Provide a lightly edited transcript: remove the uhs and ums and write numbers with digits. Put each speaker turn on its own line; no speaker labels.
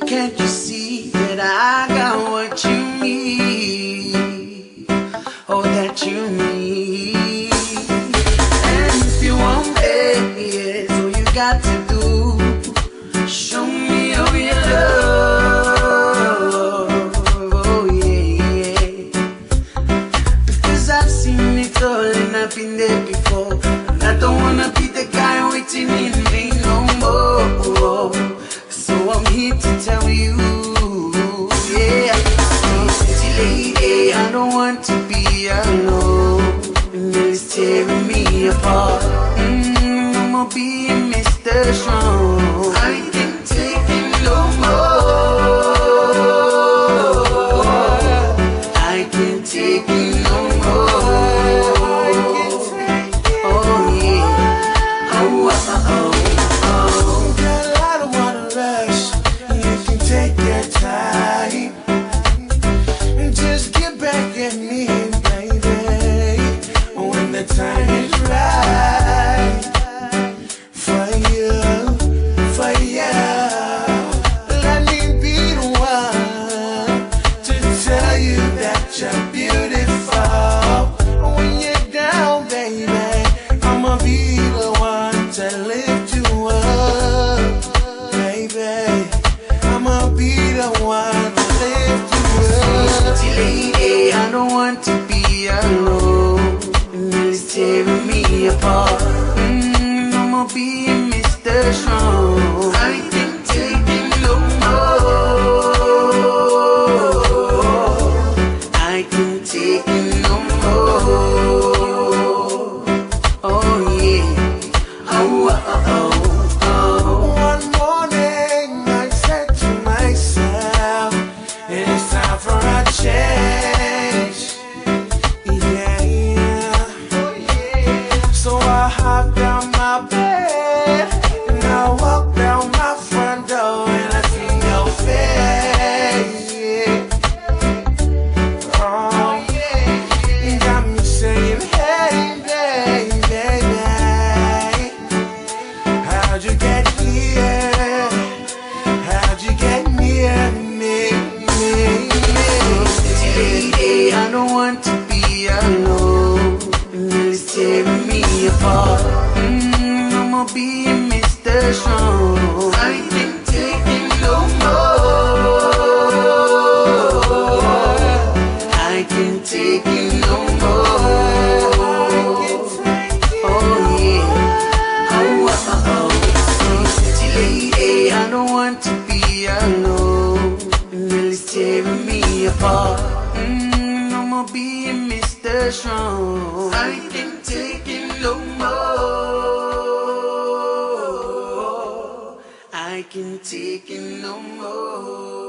Can't you see that I got what you need? Oh, that you need. And if you want it, yeah, all you got to do, show me all your love. Oh, yeah. Because I've seen it all and I've been there before. And I don't wanna be the guy waiting in vain no more. So I'm here to tell you, yeah, pretty lady, I don't want to be alone. And it's tearing me apart. I'ma be Mr. Strong. I can't take it no more. I can't take it no more. Oh yeah. Oh, oh, oh, oh.
Take your time and just get back at me, baby, when the time is right for you, for you. Let me be the one to tell you that you're beautiful. When you're down, baby, I'ma be the one to lift you up, baby. I'ma be the one to lift you up.
Pretty lady, I don't want to be alone. And it's tearing me apart. I'ma be Mr. Strong. I can't take it no more. I can't take it no more. Oh yeah. Oh, oh, oh, oh.
One morning I said to myself, it is time for a change. Yeah, yeah. So I hopped down my bed and I walked down my front door and I see your face. Yeah. Oh, you got me saying, hey, baby, how'd you get here? How'd you get near me?
Pretty lady, I don't want to be alone. And it's tearing me apart. I'ma be Mr. Strong. I can't take it no more. I can't take it no more. Oh yeah. Oh, oh, oh. Pretty lady, I don't want to be alone. And it's tearing me apart. I'ma be Mr. Strong. I can't take it no more. I can't take it no more.